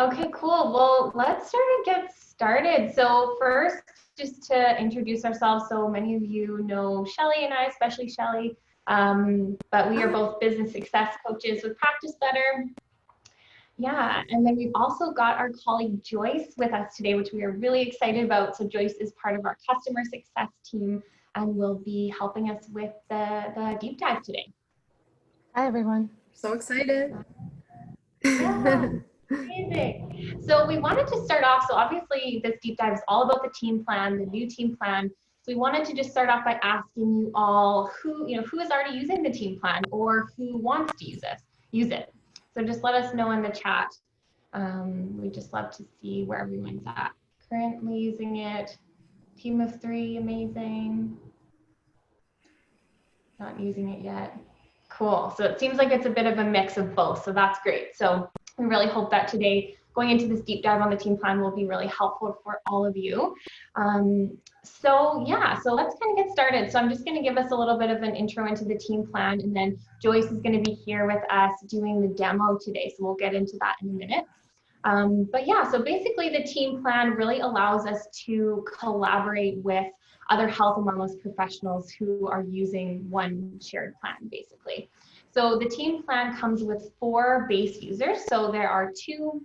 Okay, cool. Well, let's sort of get started. So first, just to introduce ourselves, so many of you know Shelley and I, especially Shelley, but we are both business success coaches with Practice Better. Yeah, and then we've also got our colleague Joyce with us today, which we are really excited about. So Joyce is part of our customer success team and will be helping us with the deep dive today. Hi, everyone. So excited. Yeah. Amazing. So we wanted to start off, so obviously this deep dive is all about the team plan, the new team plan. So we wanted to just start off by asking you all who is already using the team plan or who wants to use it. So just let us know in the chat. We just love to see where everyone's at. Currently using it. Team of 3, amazing. Not using it yet. Cool. So it seems like it's a bit of a mix of both. So that's great. So we really hope that today, going into this deep dive on the team plan, will be really helpful for all of you. So let's kind of get started. So I'm just going to give us a little bit of an intro into the team plan, and then Joyce is going to be here with us doing the demo today. So we'll get into that in a minute. So basically the team plan really allows us to collaborate with other health and wellness professionals who are using one shared plan, basically. So the team plan comes with 4 base users. So there are 2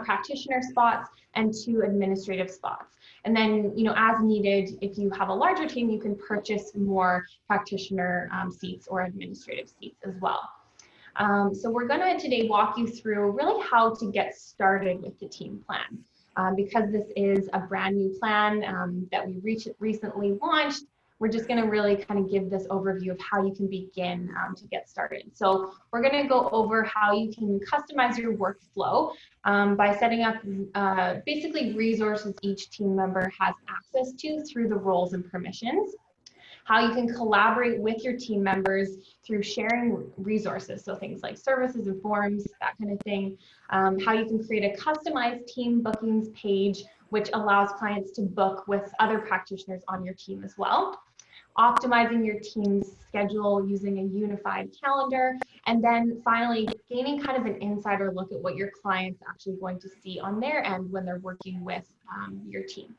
practitioner spots and 2 administrative spots. And then, as needed, if you have a larger team, you can purchase more practitioner seats or administrative seats as well. So we're going to today walk you through really how to get started with the team plan. Because this is a brand new plan that we recently launched, we're just going to really kind of give this overview of how you can begin to get started. So we're going to go over how you can customize your workflow by setting up basically resources each team member has access to through the roles and permissions. How you can collaborate with your team members through sharing resources, so things like services and forms, that kind of thing. How you can create a customized team bookings page, which allows clients to book with other practitioners on your team as well. Optimizing your team's schedule using a unified calendar, and then finally gaining kind of an insider look at what your client's actually going to see on their end when they're working with your team.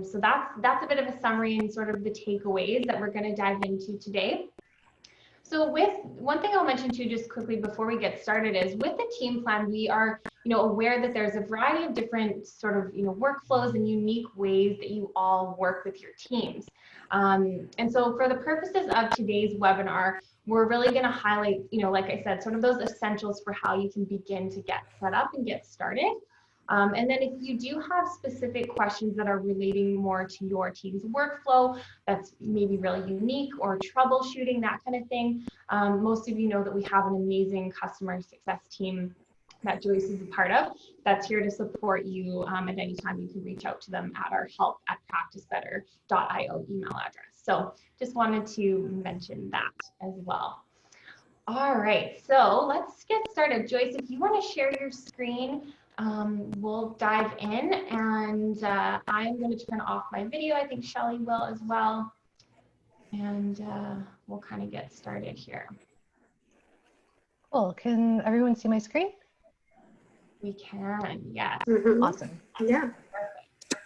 So that's a bit of a summary and sort of the takeaways that we're going to dive into today. So with one thing I'll mention too, just quickly before we get started, is with the team plan, we are aware that there's a variety of different sort of workflows and unique ways that you all work with your teams. And so for the purposes of today's webinar, we're really going to highlight, like I said, sort of those essentials for how you can begin to get set up and get started. And then if you do have specific questions that are relating more to your team's workflow, that's maybe really unique, or troubleshooting, that kind of thing, most of you know that we have an amazing customer success team that Joyce is a part of that's here to support you at any time. You can reach out to them at our help@practicebetter.io email address. So just wanted to mention that as well. All right, so let's get started. Joyce, if you want to share your screen, we'll dive in, and I'm going to turn off my video. I think Shelley will as well, and we'll kind of get started here. Cool. Can everyone see my screen? We can, yes. Awesome. Yeah. Perfect.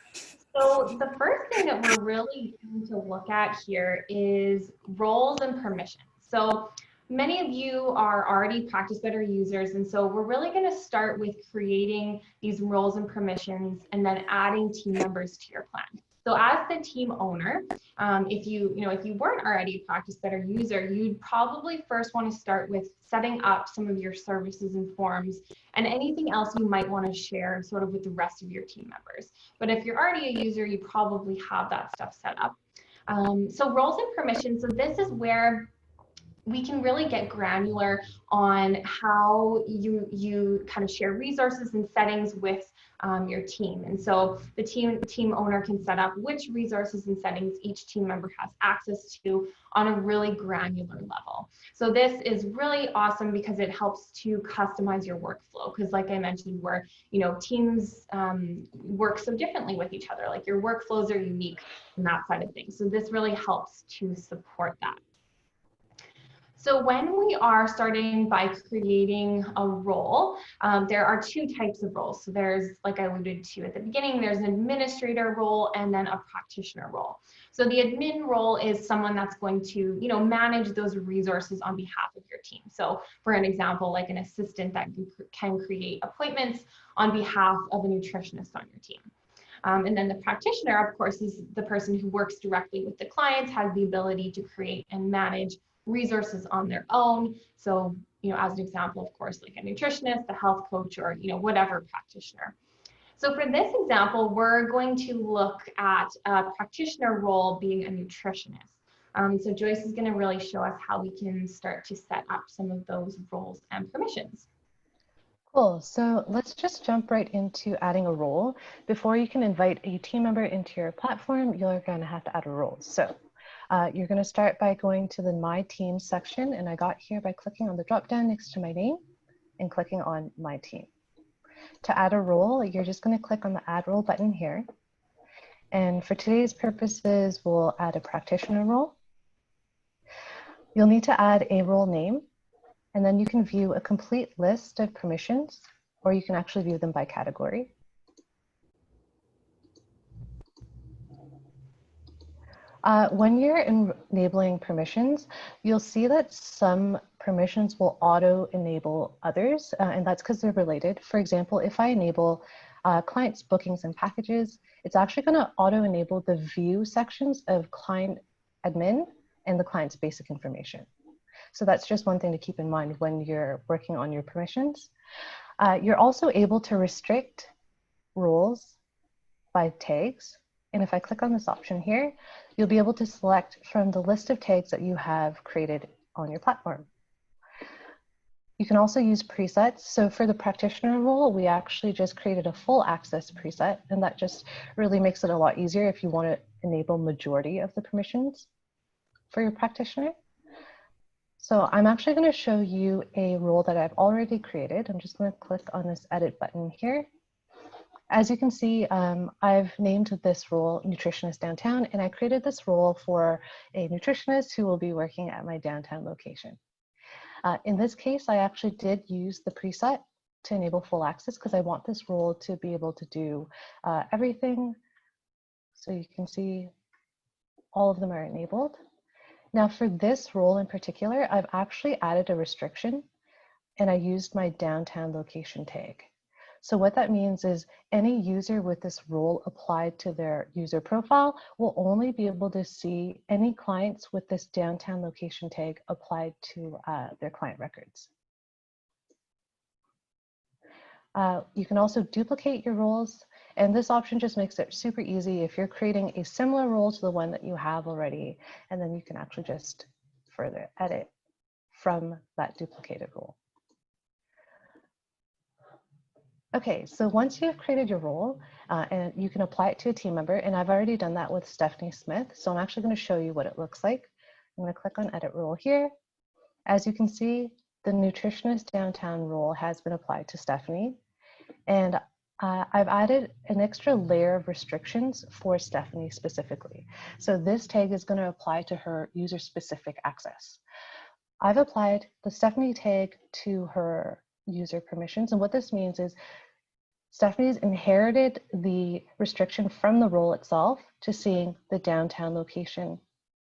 So the first thing that we're really going to look at here is roles and permissions. So many of you are already Practice Better users, and so we're really going to start with creating these roles and permissions and then adding team members to your plan. So as the team owner, if you weren't already a Practice Better user, you'd probably first want to start with setting up some of your services and forms and anything else you might want to share sort of with the rest of your team members. But if you're already a user, you probably have that stuff set up. So roles and permissions, so this is where we can really get granular on how you kind of share resources and settings with your team. And so the team owner can set up which resources and settings each team member has access to on a really granular level. So this is really awesome because it helps to customize your workflow, because like I mentioned, where teams work so differently with each other, like your workflows are unique and that side of things. So this really helps to support that. So when we are starting by creating a role, there are two types of roles. So there's, like I alluded to at the beginning, there's an administrator role and then a practitioner role. So the admin role is someone that's going to, manage those resources on behalf of your team. So for an example, like an assistant that can create appointments on behalf of a nutritionist on your team. And then the practitioner, of course, is the person who works directly with the clients, has the ability to create and manage resources on their own. So, as an example, of course, like a nutritionist, a health coach, or, whatever practitioner. So for this example, we're going to look at a practitioner role being a nutritionist. So Joyce is going to really show us how we can start to set up some of those roles and permissions. Cool. So let's just jump right into adding a role. Before you can invite a team member into your platform, you're going to have to add a role. So you're going to start by going to the My Team section, and I got here by clicking on the drop down next to my name and clicking on My Team. To add a role, you're just going to click on the Add Role button here. And for today's purposes, we'll add a practitioner role. You'll need to add a role name, and then you can view a complete list of permissions, or you can actually view them by category. When you're enabling permissions, you'll see that some permissions will auto-enable others, and that's because they're related. For example, if I enable clients, bookings, and packages, it's actually going to auto-enable the view sections of client admin and the client's basic information. So that's just one thing to keep in mind when you're working on your permissions. You're also able to restrict roles by tags. And if I click on this option here, you'll be able to select from the list of tags that you have created on your platform. You can also use presets. So for the practitioner role, we actually just created a full access preset, and that just really makes it a lot easier if you want to enable majority of the permissions for your practitioner. So I'm actually going to show you a role that I've already created. I'm just going to click on this edit button here. As you can see, I've named this role Nutritionist Downtown, and I created this role for a nutritionist who will be working at my downtown location. In this case, I actually did use the preset to enable full access because I want this role to be able to do everything. So you can see all of them are enabled. Now for this role in particular, I've actually added a restriction, and I used my downtown location tag. So what that means is any user with this role applied to their user profile will only be able to see any clients with this downtown location tag applied to their client records. You can also duplicate your roles, and this option just makes it super easy if you're creating a similar role to the one that you have already, and then you can actually just further edit from that duplicated role. Okay, so once you've created your role, and you can apply it to a team member, and I've already done that with Stephanie Smith, so I'm actually going to show you what it looks like. I'm going to click on Edit Role here. As you can see, the Nutritionist Downtown role has been applied to Stephanie, and I've added an extra layer of restrictions for Stephanie specifically. So this tag is going to apply to her user-specific access. I've applied the Stephanie tag to her user permissions, and what this means is Stephanie's inherited the restriction from the role itself to seeing the downtown location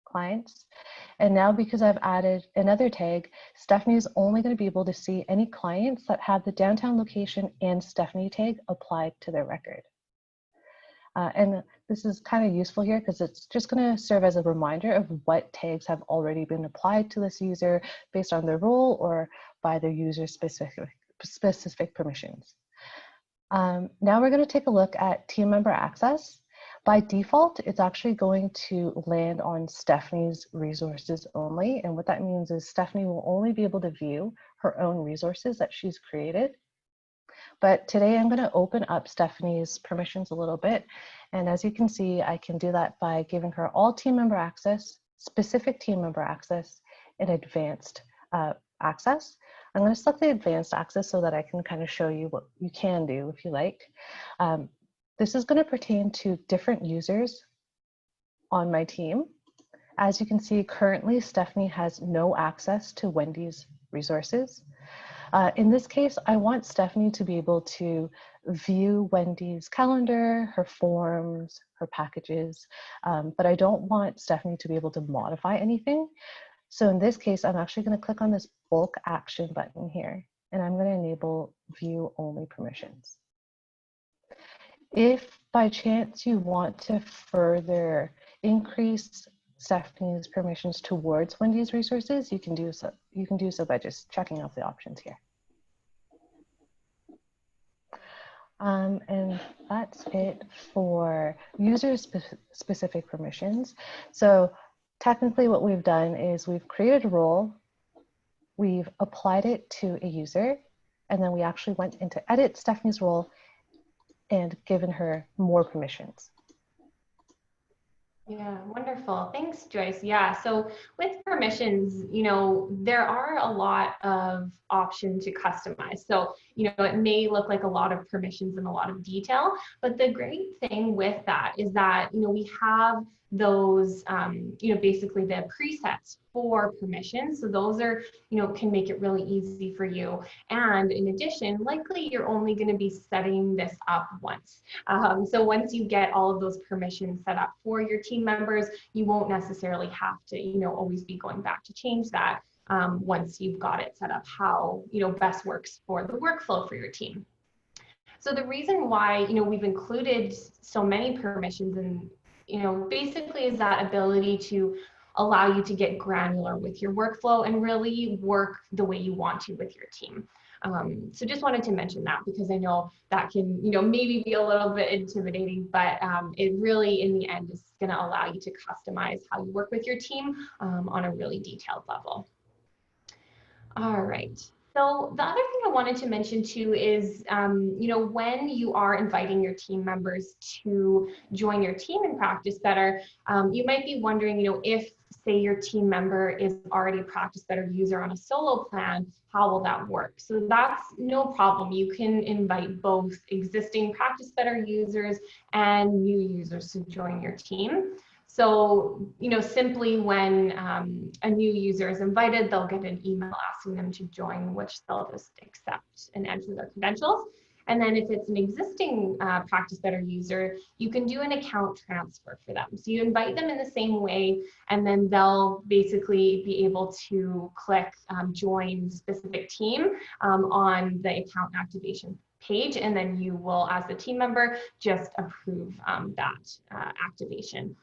clients. And now because I've added another tag, Stephanie is only going to be able to see any clients that have the downtown location and Stephanie tag applied to their record. And this is kind of useful here because it's just going to serve as a reminder of what tags have already been applied to this user based on their role or by their user specific permissions. Now we're going to take a look at team member access. By default, it's actually going to land on Stephanie's resources only. And what that means is Stephanie will only be able to view her own resources that she's created. But today I'm going to open up Stephanie's permissions a little bit. And as you can see, I can do that by giving her all team member access, specific team member access, and advanced access. I'm going to select the advanced access so that I can kind of show you what you can do if you like. This is going to pertain to different users on my team. As you can see, currently Stephanie has no access to Wendy's resources. In this case, I want Stephanie to be able to view Wendy's calendar, her forms, her packages, but I don't want Stephanie to be able to modify anything. So in this case, I'm actually going to click on this bulk action button here, and I'm going to enable view only permissions. If by chance you want to further increase Stephanie's permissions towards Wendy's resources, you can do so. You can do so by just checking off the options here. And that's it for user-specific permissions. So technically what we've done is we've created a role, we've applied it to a user, and then we actually went into edit Stephanie's role and given her more permissions. Yeah, wonderful. Thanks, Joyce. Yeah, so with permissions, there are a lot of options to customize. So, it may look like a lot of permissions and a lot of detail, but the great thing with that is that, we have those, basically the presets for permissions. So those are, can make it really easy for you. And in addition, likely you're only going to be setting this up once. So once you get all of those permissions set up for your team members, you won't necessarily have to, always be going back to change that once you've got it set up how, best works for the workflow for your team. So the reason why, we've included so many permissions and, basically is that ability to allow you to get granular with your workflow and really work the way you want to with your team. So just wanted to mention that because I know that can, maybe be a little bit intimidating, but it really in the end is going to allow you to customize how you work with your team on a really detailed level. All right. So the other thing I wanted to mention too is, when you are inviting your team members to join your team and practice better, you might be wondering, if say your team member is already a Practice Better user on a solo plan, how will that work? So that's no problem. You can invite both existing Practice Better users and new users to join your team. So, simply when a new user is invited, they'll get an email asking them to join, which they'll just accept and enter their credentials. And then if it's an existing Practice Better user, you can do an account transfer for them. So you invite them in the same way, and then they'll basically be able to click join specific team on the account activation page, and then you will, as the team member, just approve that activation.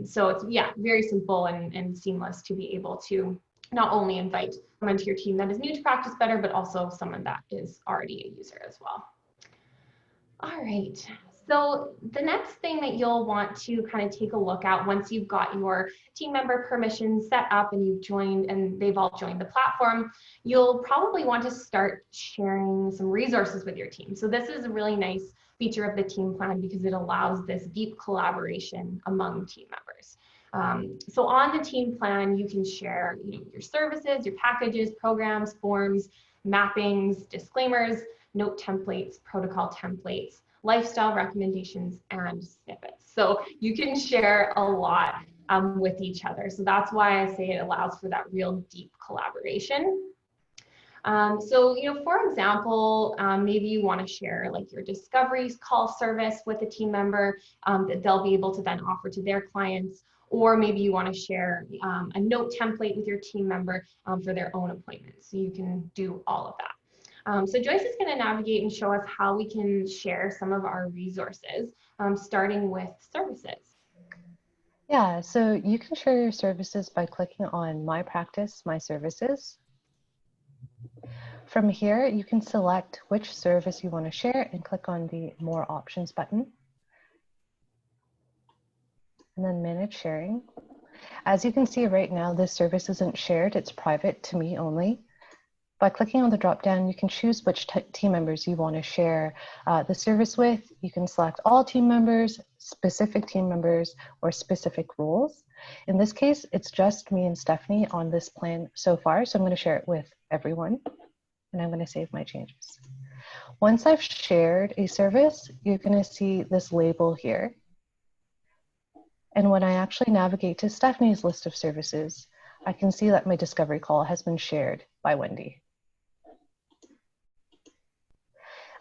So it's, very simple and seamless to be able to not only invite someone to your team that is new to Practice Better, but also someone that is already a user as well. All right, so the next thing that you'll want to kind of take a look at once you've got your team member permissions set up and you've joined and they've all joined the platform, you'll probably want to start sharing some resources with your team. So this is a really nice feature of the team plan because it allows this deep collaboration among team members. So on the team plan, you can share your services, your packages, programs, forms, mappings, disclaimers, note templates, protocol templates, lifestyle recommendations, and snippets. So you can share a lot with each other. So that's why I say it allows for that real deep collaboration. So, for example, maybe you want to share like your discovery call service with a team member that they'll be able to then offer to their clients, or maybe you want to share a note template with your team member for their own appointments. So you can do all of that. So Joyce is going to navigate and show us how we can share some of our resources, starting with services. Yeah, so you can share your services by clicking on My Practice, My Services. From here, you can select which service you want to share and click on the More Options button. And then Manage Sharing. As you can see right now, this service isn't shared, it's private to me only. By clicking on the drop-down, you can choose which team members you want to share the service with. You can select all team members, specific team members, or specific roles. In this case, it's just me and Stephanie on this plan so far, so I'm going to share it with everyone, and I'm going to save my changes. Once I've shared a service, you're going to see this label here. And when I actually navigate to Stephanie's list of services, I can see that my discovery call has been shared by Wendy.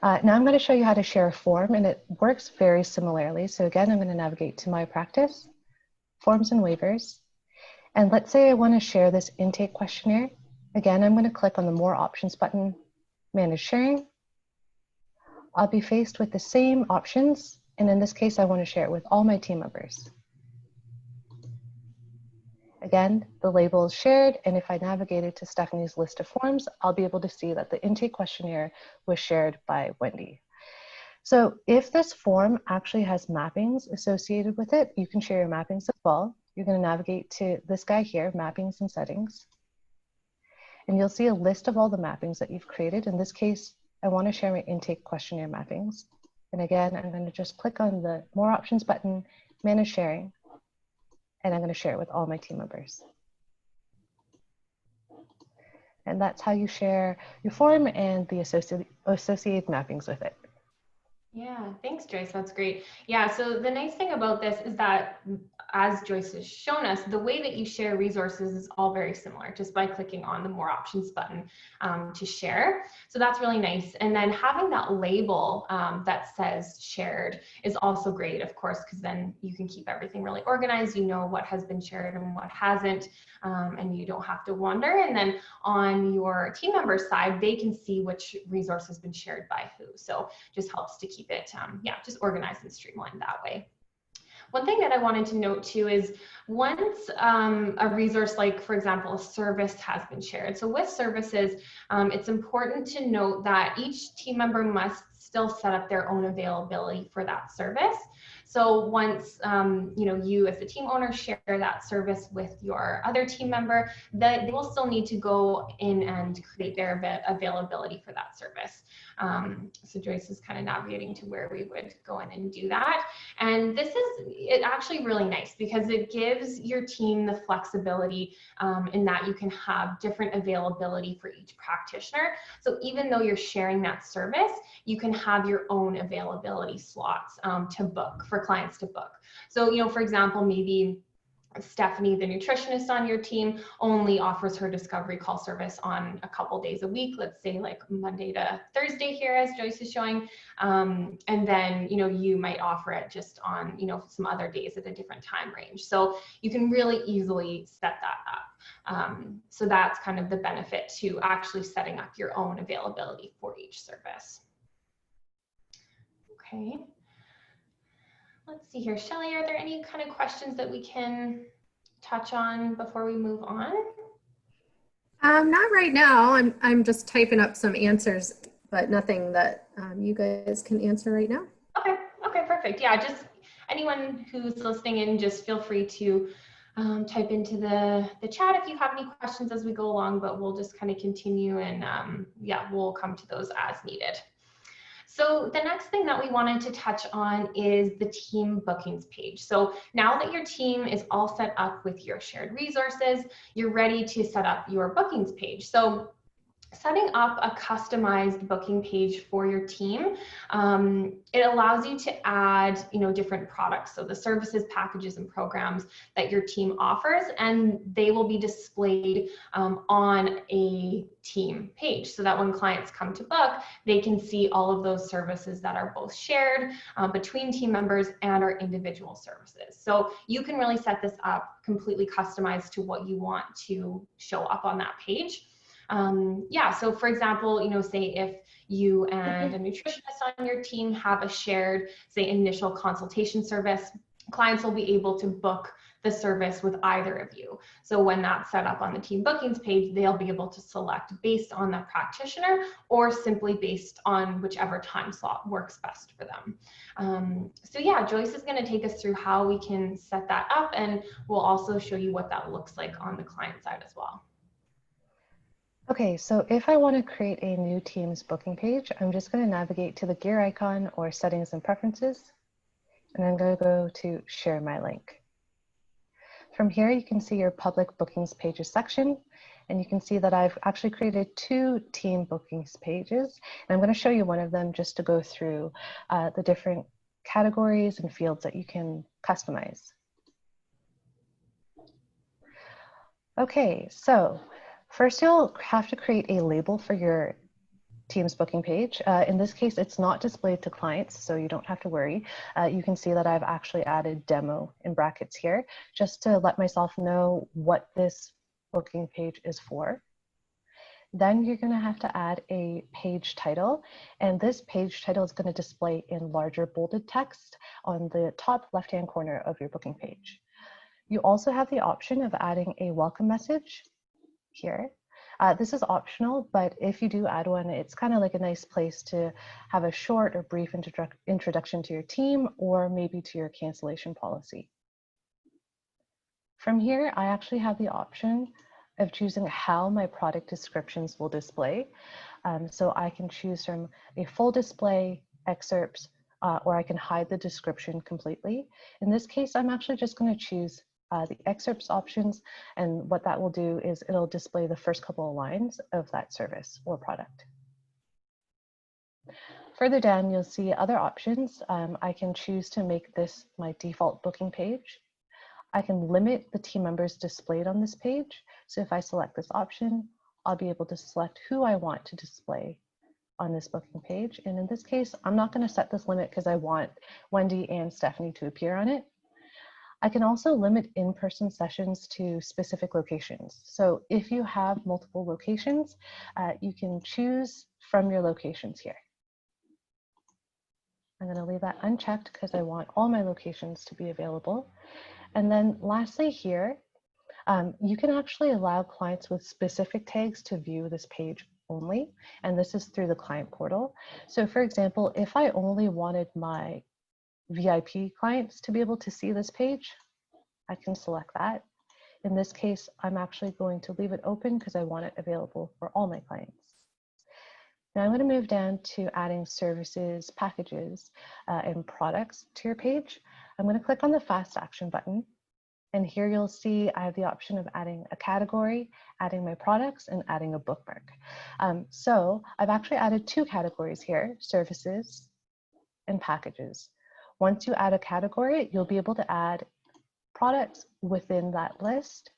Now I'm going to show you how to share a form, and it works very similarly. So again, I'm going to navigate to My Practice, Forms and Waivers. And let's say I want to share this intake questionnaire. Again, I'm going to click on the More Options button, Manage Sharing. I'll be faced with the same options, and in this case, I want to share it with all my team members. Again, the label is shared, and if I navigated to Stephanie's list of forms, I'll be able to see that the intake questionnaire was shared by Wendy. So if this form actually has mappings associated with it, you can share your mappings as well. You're going to navigate to this guy here, Mappings and Settings, and you'll see a list of all the mappings that you've created. In this case, I want to share my intake questionnaire mappings. And again, I'm going to just click on the More Options button, Manage Sharing, and I'm going to share it with all my team members. And that's how you share your form and the associated mappings with it. Yeah, thanks, Joyce. That's great. Yeah, so the nice thing about this is that, as Joyce has shown us, the way that you share resources is all very similar, just by clicking on the More Options button to share. So that's really nice. And then having that label that says shared is also great, of course, because then you can keep everything really organized. You know what has been shared and what hasn't, and you don't have to wonder. And then on your team member side, they can see which resource has been shared by who. So just helps to keep it, just organized and streamlined that way. One thing that I wanted to note too is once a resource, like for example, a service has been shared. So with services, it's important to note that each team member must still set up their own availability for that service. So once you as the team owner share that service with your other team member, that they will still need to go in and create their availability for that service. So Joyce is kind of navigating to where we would go in and do that. And this is actually really nice because it gives your team the flexibility in that you can have different availability for each practitioner. So even though you're sharing that service, you can have your own availability slots to book, for clients to book. So, for example, maybe Stephanie, the nutritionist on your team, only offers her discovery call service on a couple days a week, let's say like Monday to Thursday here, as Joyce is showing. And then, you might offer it just on, some other days at a different time range. So you can really easily set that up. So that's kind of the benefit to actually setting up your own availability for each service. Okay. Let's see here. Shelley, are there any kind of questions that we can touch on before we move on? Not right now. I'm just typing up some answers, but nothing that you guys can answer right now. Okay, perfect. Yeah, just anyone who's listening in, just feel free to type into the chat if you have any questions as we go along, but we'll just kind of continue and we'll come to those as needed. So the next thing that we wanted to touch on is the team bookings page. So now that your team is all set up with your shared resources, you're ready to set up your bookings page. So setting up a customized booking page for your team, it allows you to add, different products. So the services, packages, and programs that your team offers, and they will be displayed on a team page so that when clients come to book, they can see all of those services that are both shared between team members and our individual services. So you can really set this up completely customized to what you want to show up on that page. So for example, say if you and a nutritionist on your team have a shared, say, initial consultation service, clients will be able to book the service with either of you. So when that's set up on the team bookings page, they'll be able to select based on the practitioner or simply based on whichever time slot works best for them. Joyce is going to take us through how we can set that up, and we'll also show you what that looks like on the client side as well. Okay, so if I want to create a new Teams booking page, I'm just going to navigate to the gear icon or settings and preferences, and I'm going to go to share my link. From here, you can see your public bookings pages section, and you can see that I've actually created 2 team bookings pages, and I'm going to show you one of them just to go through the different categories and fields that you can customize. Okay, so first you'll have to create a label for your Teams booking page. In this case, it's not displayed to clients, so you don't have to worry. You can see that I've actually added demo in brackets here, just to let myself know what this booking page is for. Then you're going to have to add a page title, and this page title is going to display in larger bolded text on the top left-hand corner of your booking page. You also have the option of adding a welcome message here. This is optional, but if you do add one, it's kind of like a nice place to have a short or brief introduction to your team, or maybe to your cancellation policy. From here, I actually have the option of choosing how my product descriptions will display. So I can choose from a full display, excerpts, or I can hide the description completely. In this case, I'm actually just going to choose the excerpts options, and what that will do is it'll display the first couple of lines of that service or product. Further down, you'll see other options. I can choose to make this my default booking page. I can limit the team members displayed on this page. So if I select this option, I'll be able to select who I want to display on this booking page. And in this case, I'm not going to set this limit because I want Wendy and Stephanie to appear on it. I can also limit in-person sessions to specific locations. So if you have multiple locations, you can choose from your locations here. I'm going to leave that unchecked because I want all my locations to be available. And then lastly here, you can actually allow clients with specific tags to view this page only, and this is through the client portal. So for example, if I only wanted my VIP clients to be able to see this page, I can select that. In this case, I'm actually going to leave it open because I want it available for all my clients. Now I'm going to move down to adding services, packages, and products to your page. I'm going to click on the fast action button. And here you'll see I have the option of adding a category, adding my products, and adding a bookmark. So I've actually added two categories here, services and packages. Once you add a category, you'll be able to add products within that list.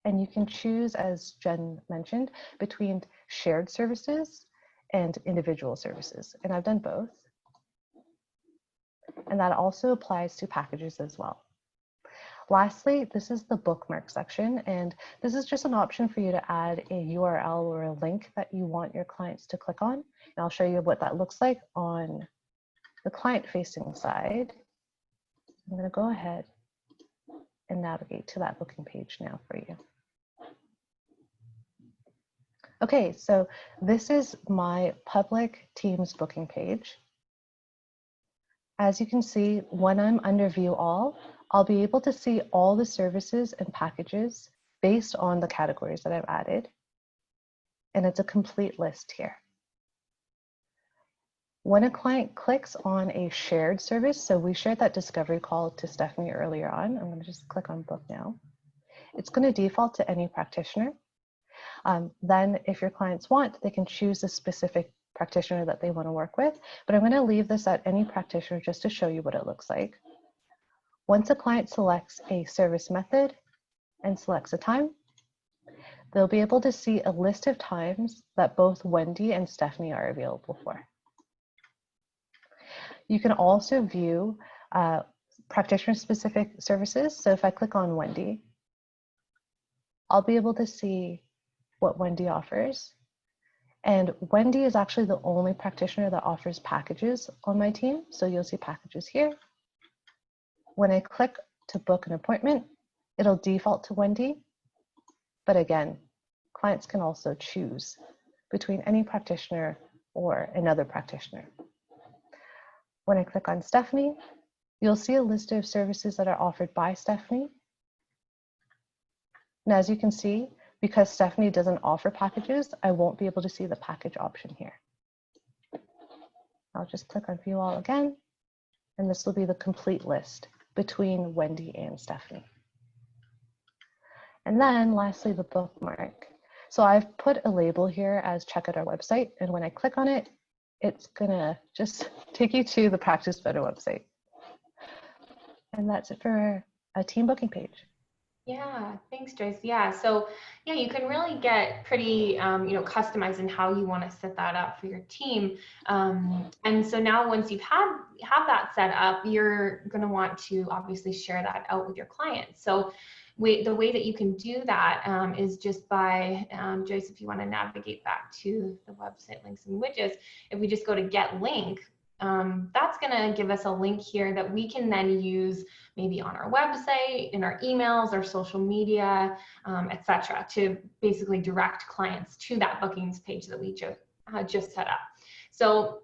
And you can choose, as Jen mentioned, between shared services and individual services. And I've done both. And that also applies to packages as well. Lastly, this is the bookmark section, and this is just an option for you to add a URL or a link that you want your clients to click on. And I'll show you what that looks like on the client-facing side. I'm going to go ahead and navigate to that booking page now for you. Okay, so this is my public Teams booking page. As you can see, when I'm under View All, I'll be able to see all the services and packages based on the categories that I've added. And it's a complete list here. When a client clicks on a shared service, so we shared that discovery call to Stephanie earlier on. I'm going to just click on book now. It's going to default to any practitioner. Then if your clients want, they can choose a specific practitioner that they want to work with, but I'm going to leave this at any practitioner just to show you what it looks like. Once a client selects a service method and selects a time, they'll be able to see a list of times that both Wendy and Stephanie are available for. You can also view practitioner-specific services. So if I click on Wendy, I'll be able to see what Wendy offers. And Wendy is actually the only practitioner that offers packages on my team. So you'll see packages here. When I click to book an appointment, it'll default to Wendy. But again, clients can also choose between any practitioner or another practitioner. When I click on Stephanie, you'll see a list of services that are offered by Stephanie. And as you can see, because Stephanie doesn't offer packages, I won't be able to see the package option here. I'll just click on View All again, and this will be the complete list between Wendy and Stephanie. And then lastly, the bookmark. So I've put a label here as check out our website, and when I click on it, it's gonna just take you to the Practice Better website. And that's it for a team booking page. Yeah, thanks, Joyce. Yeah, so yeah, you can really get pretty, customized in how you want to set that up for your team. And so now, once you've have that set up, you're going to want to obviously share that out with your clients. So, the way that you can do that is just by Joyce, if you want to navigate back to the website links and widgets, if we just go to Get Link. That's going to give us a link here that we can then use maybe on our website, in our emails, our social media, etc., to basically direct clients to that bookings page that we just set up. So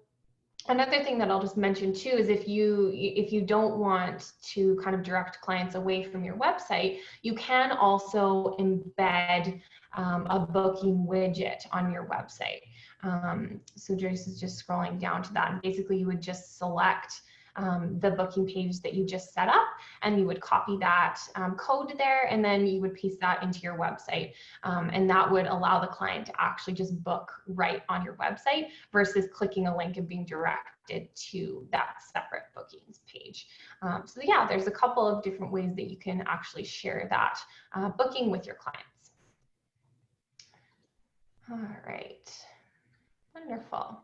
another thing that I'll just mention too is if you don't want to kind of direct clients away from your website, you can also embed a booking widget on your website. So Joyce is just scrolling down to that, and basically you would just select the booking page that you just set up, and you would copy that code there, and then you would paste that into your website. And that would allow the client to actually just book right on your website versus clicking a link and being directed to that separate bookings page. So yeah, there's a couple of different ways that you can actually share that booking with your clients. All right, wonderful.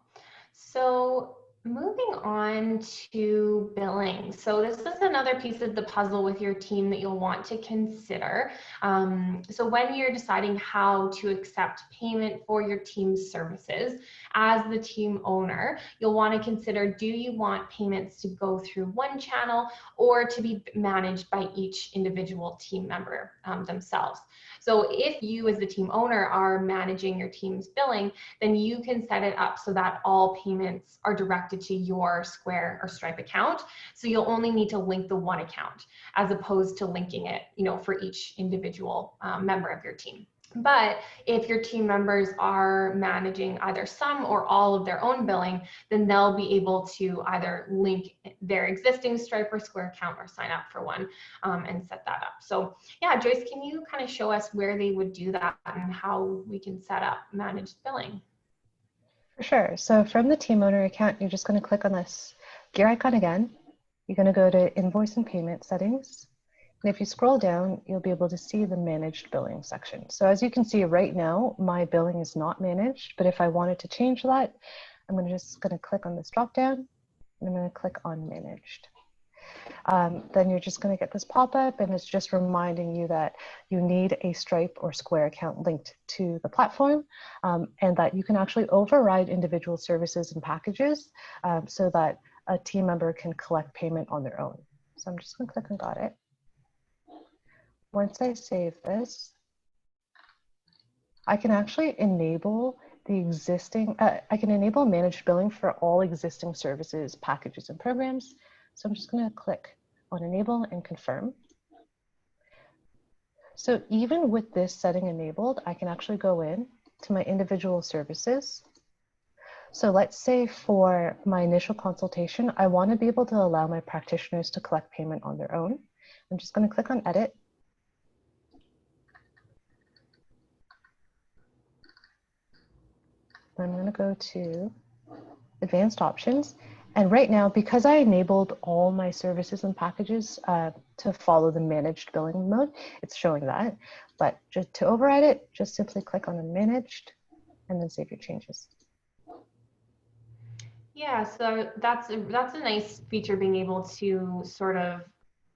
So moving on to billing. So this is another piece of the puzzle with your team that you'll want to consider. So when you're deciding how to accept payment for your team's services, as the team owner, you'll want to consider, do you want payments to go through one channel or to be managed by each individual team member themselves? So if you as the team owner are managing your team's billing, then you can set it up so that all payments are directed to your Square or Stripe account. So you'll only need to link the one account as opposed to linking it, for each individual member of your team. But if your team members are managing either some or all of their own billing, then they'll be able to either link their existing Stripe or Square account or sign up for one and set that up. So yeah, Joyce, can you kind of show us where they would do that and how we can set up managed billing? For sure. So from the team owner account, you're just going to click on this gear icon again. You're going to go to invoice and payment settings. And if you scroll down, you'll be able to see the managed billing section. So as you can see right now, my billing is not managed, but if I wanted to change that, I'm just going to click on this drop down and I'm going to click on managed. Then you're just going to get this pop-up, and it's just reminding you that you need a Stripe or Square account linked to the platform, and that you can actually override individual services and packages so that a team member can collect payment on their own. So I'm just going to click on got it. Once I save this, I can actually enable the existing, I can enable managed billing for all existing services, packages, and programs. So I'm just going to click on enable and confirm. So even with this setting enabled, I can actually go in to my individual services. So let's say for my initial consultation, I want to be able to allow my practitioners to collect payment on their own. I'm just going to click on edit. I'm going to go to advanced options. And right now, because I enabled all my services and packages to follow the managed billing mode, it's showing that. But just to override it, just simply click on the managed and then save your changes. Yeah, so that's a nice feature, being able to sort of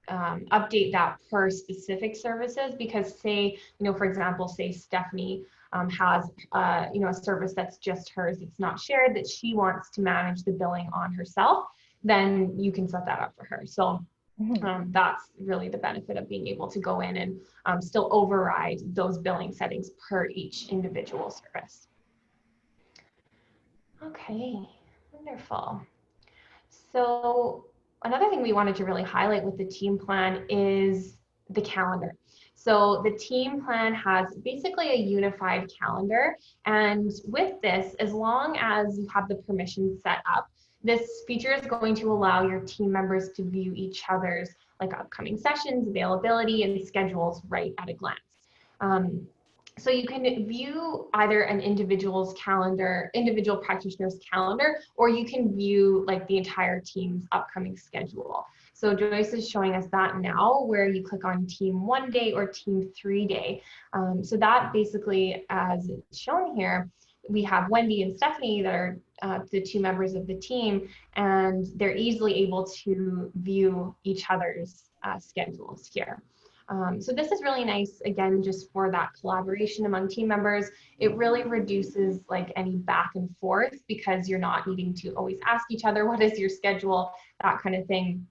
update that per specific services, because say, for example, say Stephanie has, a service that's just hers, it's not shared, that she wants to manage the billing on herself, then you can set that up for her. So that's really the benefit of being able to go in and still override those billing settings per each individual service. Okay, wonderful. So another thing we wanted to really highlight with the team plan is the calendar. So the team plan has basically a unified calendar. And with this, as long as you have the permissions set up, this feature is going to allow your team members to view each other's upcoming sessions, availability, and schedules right at a glance. So you can view either an individual practitioner's calendar, or you can view like the entire team's upcoming schedule. So Joyce is showing us that now, where you click on team 1 day or team 3 day. So that basically, as it's shown here, we have Wendy and Stephanie that are the 2 members of the team, and they're easily able to view each other's schedules here. So this is really nice, again, just for that collaboration among team members. It really reduces like any back and forth, because you're not needing to always ask each other, what is your schedule, that kind of thing.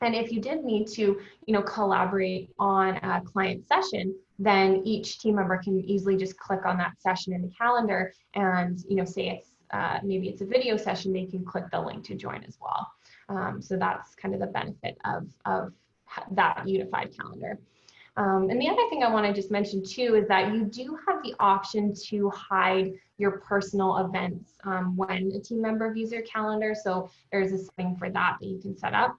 And if you did need to, collaborate on a client session, then each team member can easily just click on that session in the calendar, and say it's maybe it's a video session, they can click the link to join as well. So that's kind of the benefit of that unified calendar. And the other thing I want to just mention too is that you do have the option to hide your personal events when a team member views your calendar. So there's a setting for that you can set up.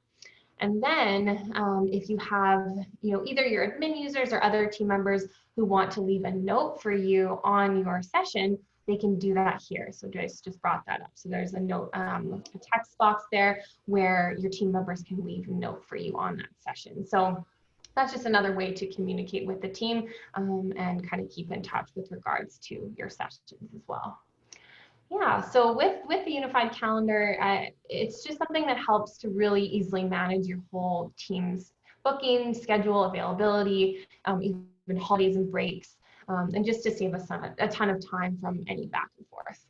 And then if you have, either your admin users or other team members who want to leave a note for you on your session, they can do that here. So Joyce just brought that up. So there's a note, a text box there where your team members can leave a note for you on that session. So that's just another way to communicate with the team and kind of keep in touch with regards to your sessions as well. Yeah, so with the unified calendar, it's just something that helps to really easily manage your whole team's booking, schedule, availability, even holidays and breaks, and just to save us a ton of time from any back and forth.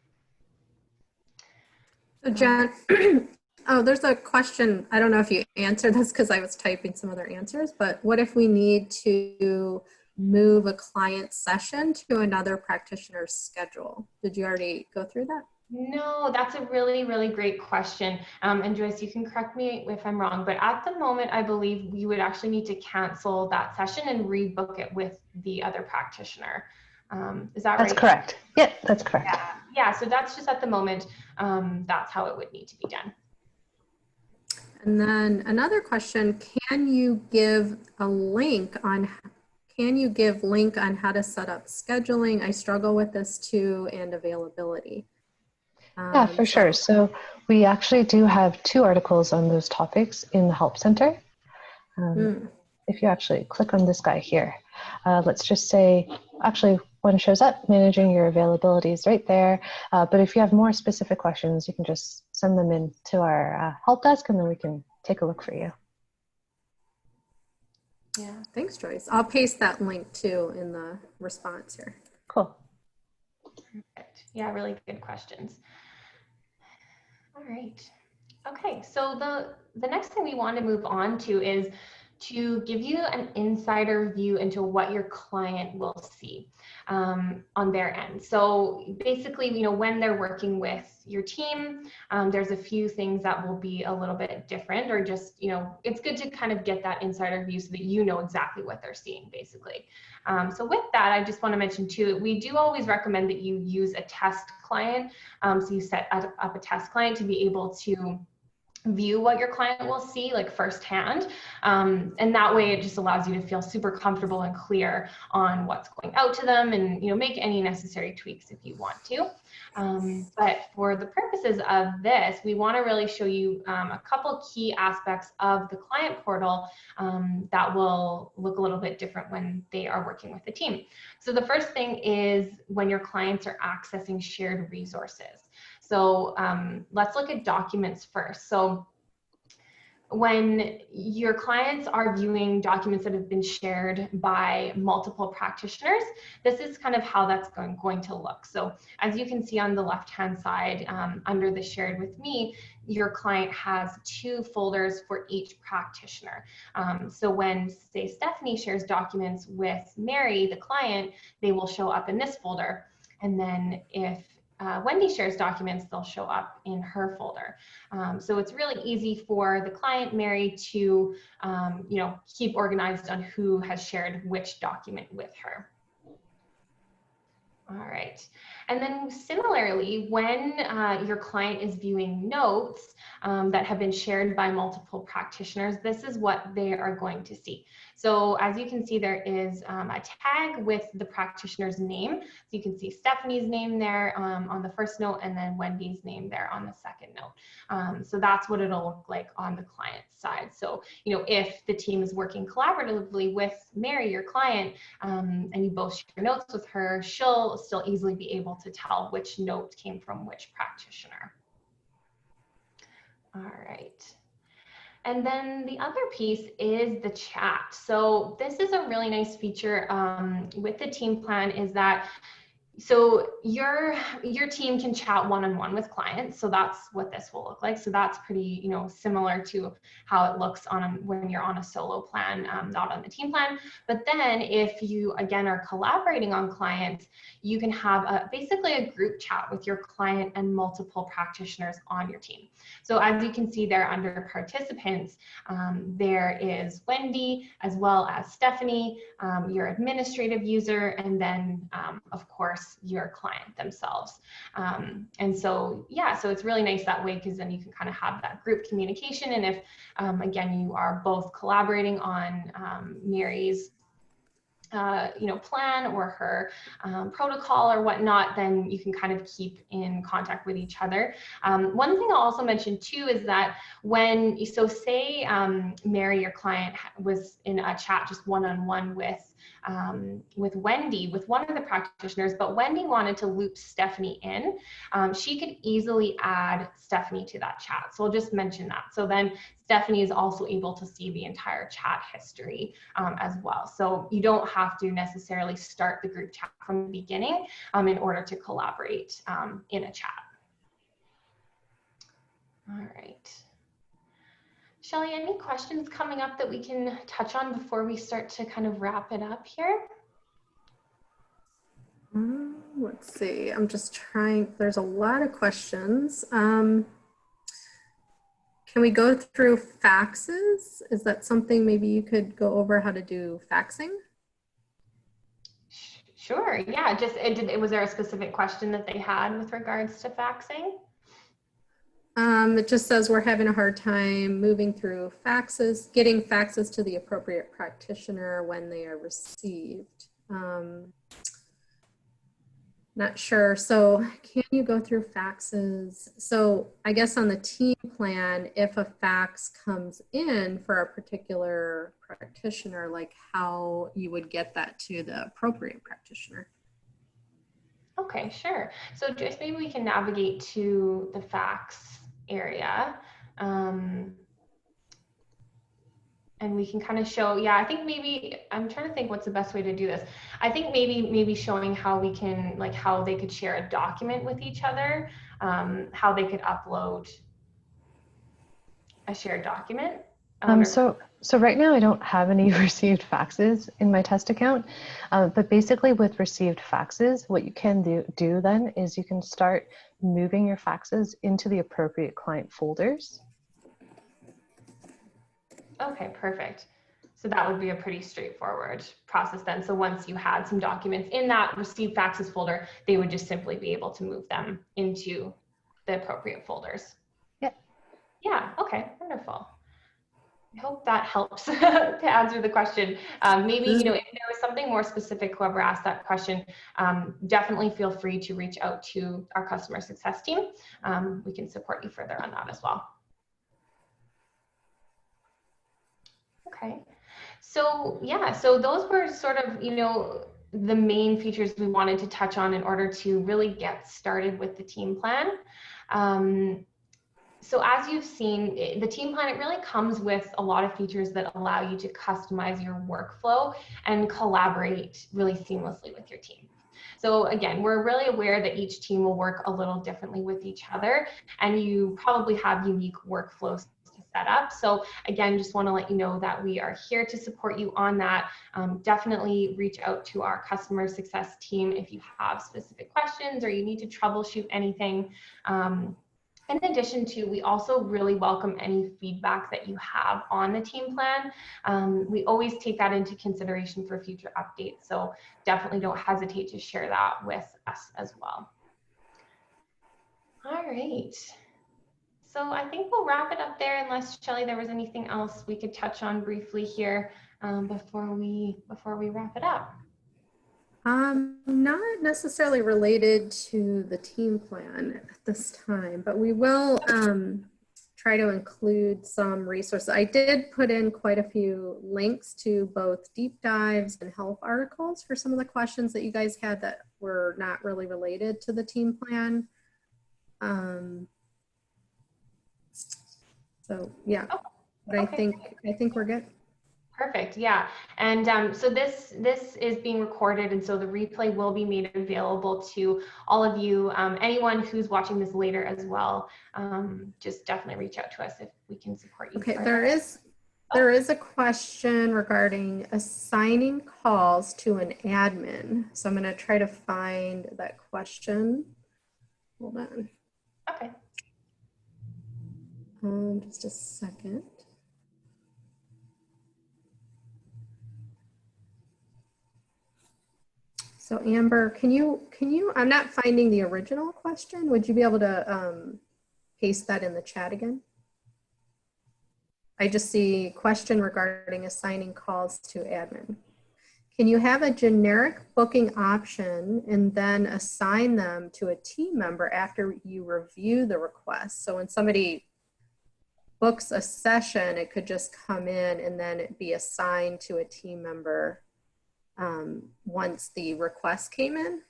So Jen, oh, there's a question. I don't know if you answered this because I was typing some other answers, but what if we need to move a client session to another practitioner's schedule? Did you already go through that? No, that's a really, really great question. And Joyce, you can correct me if I'm wrong, but at the moment, I believe you would actually need to cancel that session and rebook it with the other practitioner. Is that right? That's correct. Yep, that's correct. Yeah, so that's just at the moment, that's how it would need to be done. And then another question, can you give link on how to set up scheduling? I struggle with this too, and availability. Yeah, for sure. So we actually do have 2 articles on those topics in the Help Center. If you actually click on this guy here, let's just say, actually one shows up, managing your availability is right there. But if you have more specific questions, you can just send them in to our help desk, and then we can take a look for you. Yeah, thanks, Joyce. I'll paste that link too in the response here. Cool. Perfect. Yeah, really good questions. All right. Okay, so the next thing we want to move on to is to give you an insider view into what your client will see on their end. So basically, when they're working with your team, there's a few things that will be a little bit different, or just, it's good to kind of get that insider view so that you know exactly what they're seeing, basically. So with that, I just want to mention too, we do always recommend that you use a test client. So you set up a test client to be able to view what your client will see like firsthand. And that way it just allows you to feel super comfortable and clear on what's going out to them, and make any necessary tweaks if you want to. But for the purposes of this, we want to really show you a couple key aspects of the client portal that will look a little bit different when they are working with the team. So the first thing is when your clients are accessing shared resources. So let's look at documents first. So when your clients are viewing documents that have been shared by multiple practitioners, this is kind of how that's going to look. So as you can see on the left-hand side, under the shared with me, your client has 2 folders for each practitioner. So when, say, Stephanie shares documents with Mary, the client, they will show up in this folder. And then if Wendy shares documents, they'll show up in her folder. So it's really easy for the client, Mary, to keep organized on who has shared which document with her. All right. And then similarly, when your client is viewing notes that have been shared by multiple practitioners, this is what they are going to see. So as you can see, there is a tag with the practitioner's name. So you can see Stephanie's name there on the first note, and then Wendy's name there on the second note. So that's what it'll look like on the client's side. So, if the team is working collaboratively with Mary, your client, and you both share notes with her, she'll still easily be able to tell which note came from which practitioner. All right. And then the other piece is the chat. So this is a really nice feature with the team plan, is that so your team can chat one-on-one with clients. So that's what this will look like. So that's pretty, similar to how it looks when you're on a solo plan, not on the team plan. But then if you, again, are collaborating on clients, you can have basically a group chat with your client and multiple practitioners on your team. So as you can see there under participants, there is Wendy, as well as Stephanie, your administrative user, and then, of course, your client themselves. And so, yeah, so it's really nice that way, because then you can kind of have that group communication. And if, again, you are both collaborating on Mary's plan or her protocol or whatnot, then you can kind of keep in contact with each other. One thing I'll also mention too is that say Mary, your client, was in a chat just one-on-one with Wendy, with one of the practitioners, but Wendy wanted to loop Stephanie in, she could easily add Stephanie to that chat. So I'll just mention that. So then Stephanie is also able to see the entire chat history as well. So you don't have to necessarily start the group chat from the beginning in order to collaborate in a chat. All right. Shelley, any questions coming up that we can touch on before we start to kind of wrap it up here? Let's see, I'm just trying, there's a lot of questions. Can we go through faxes? Is that something maybe you could go over how to do faxing? Sure, yeah, was there a specific question that they had with regards to faxing? It just says we're having a hard time moving through faxes, getting faxes to the appropriate practitioner when they are received. Not sure. So can you go through faxes? So I guess on the team plan, if a fax comes in for a particular practitioner, like how you would get that to the appropriate practitioner. Okay, sure. So Joyce, maybe we can navigate to the fax area. And we can kind of show, yeah, I think maybe, I'm trying to think what's the best way to do this. I think maybe showing how we can, like how they could share a document with each other, how they could upload a shared document. So right now I don't have any received faxes in my test account, but basically with received faxes, what you can do then is you can start moving your faxes into the appropriate client folders. Okay, perfect. So that would be a pretty straightforward process then. So once you had some documents in that received faxes folder, they would just simply be able to move them into the appropriate folders. Yep. Yeah, okay, wonderful. I hope that helps to answer the question. Maybe, if there was something more specific, whoever asked that question, definitely feel free to reach out to our customer success team. We can support you further on that as well. Okay, so yeah, so those were sort of, the main features we wanted to touch on in order to really get started with the team plan. So as you've seen, the team plan, it really comes with a lot of features that allow you to customize your workflow and collaborate really seamlessly with your team. So again, we're really aware that each team will work a little differently with each other, and you probably have unique workflows to set up. So again, just want to let you know that we are here to support you on that. Definitely reach out to our customer success team if you have specific questions or you need to troubleshoot anything. In addition to, we also really welcome any feedback that you have on the team plan. We always take that into consideration for future updates, so definitely don't hesitate to share that with us as well. All right. So I think we'll wrap it up there unless, Shelley, there was anything else we could touch on briefly here before we wrap it up. Not necessarily related to the team plan at this time, but we will try to include some resources. I did put in quite a few links to both deep dives and help articles for some of the questions that you guys had that were not really related to the team plan. So yeah, Oh, but okay. I think we're good. Perfect. Yeah. And so this is being recorded, and so the replay will be made available to all of you, anyone who's watching this later as well. Just definitely reach out to us if we can support you. Okay, further. there is a question regarding assigning calls to an admin. So I'm going to try to find that question. Hold on. Okay. Just a second. So Amber, can you, I'm not finding the original question. Would you be able to paste that in the chat again? I just see question regarding assigning calls to admin. Can you have a generic booking option and then assign them to a team member after you review the request? So when somebody books a session, it could just come in and then it be assigned to a team member once the request came in?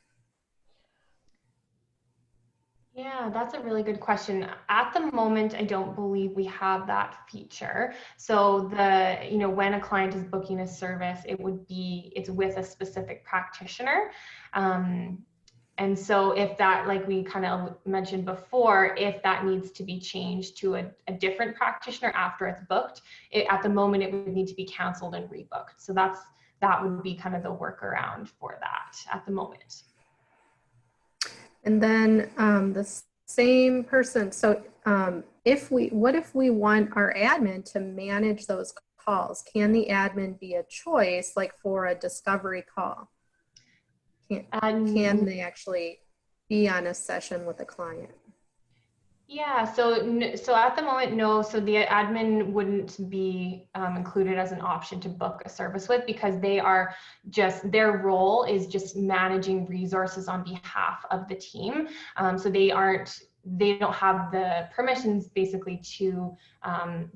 Yeah, that's a really good question. At the moment, I don't believe we have that feature. So when a client is booking a service, it's with a specific practitioner. And so if that, like we kind of mentioned before, if that needs to be changed to a different practitioner after it's booked, at the moment it would need to be canceled and rebooked. So that would be kind of the workaround for that at the moment. And then the same person, so what if we want our admin to manage those calls? Can the admin be a choice, like for a discovery call? Can they actually be on a session with a client? Yeah, so at the moment, no. So the admin wouldn't be included as an option to book a service with, because their role is just managing resources on behalf of the team. So they don't have the permissions basically to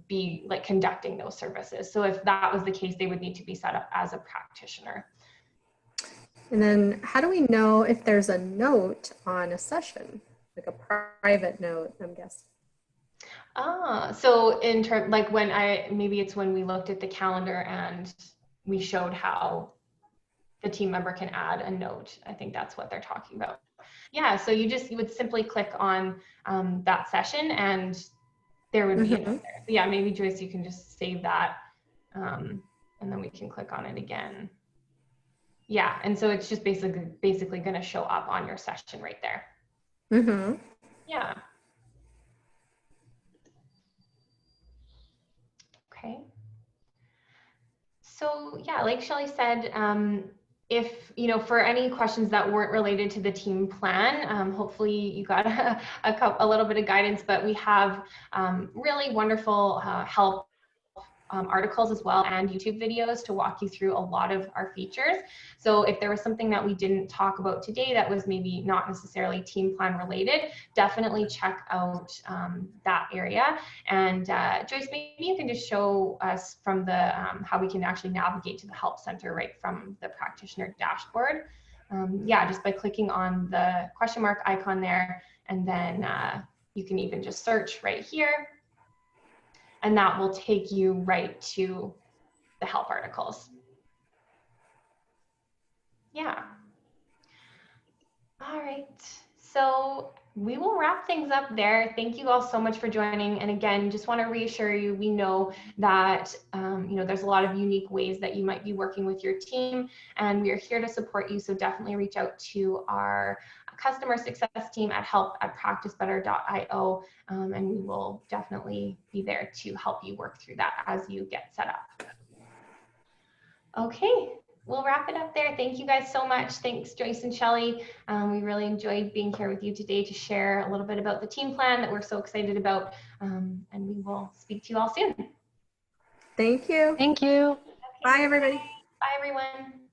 be like conducting those services. So if that was the case, they would need to be set up as a practitioner. And then how do we know if there's a note on a session? Like a private note, I'm guessing. So in terms, like maybe it's when we looked at the calendar and we showed how the team member can add a note. I think that's what they're talking about. Yeah, so you would simply click on that session and there would be a note there. So yeah, maybe Joyce, you can just save that and then we can click on it again. Yeah, and so it's just basically going to show up on your session right there. Mm-hmm. Yeah. Okay. So yeah, like Shelley said, if for any questions that weren't related to the team plan, hopefully you got a little bit of guidance. But we have really wonderful help articles as well, and YouTube videos to walk you through a lot of our features. So if there was something that we didn't talk about today that was maybe not necessarily team plan related, definitely check out that area. And Joyce, maybe you can just show us from the how we can actually navigate to the help center right from the practitioner dashboard. Yeah, just by clicking on the question mark icon there, and then you can even just search right here. And that will take you right to the help articles. Yeah. All right. So we will wrap things up there. Thank you all so much for joining. And again, just want to reassure you, we know that there's a lot of unique ways that you might be working with your team, and we are here to support you. So definitely reach out to our customer success team at help@practicebetter.io, and we will definitely be there to help you work through that as you get set up. Okay, we'll wrap it up there. Thank you guys so much. Thanks, Joyce and Shelley. We really enjoyed being here with you today to share a little bit about the team plan that we're so excited about. And we will speak to you all soon. Thank you. Thank you. Bye, everybody. Bye, everyone.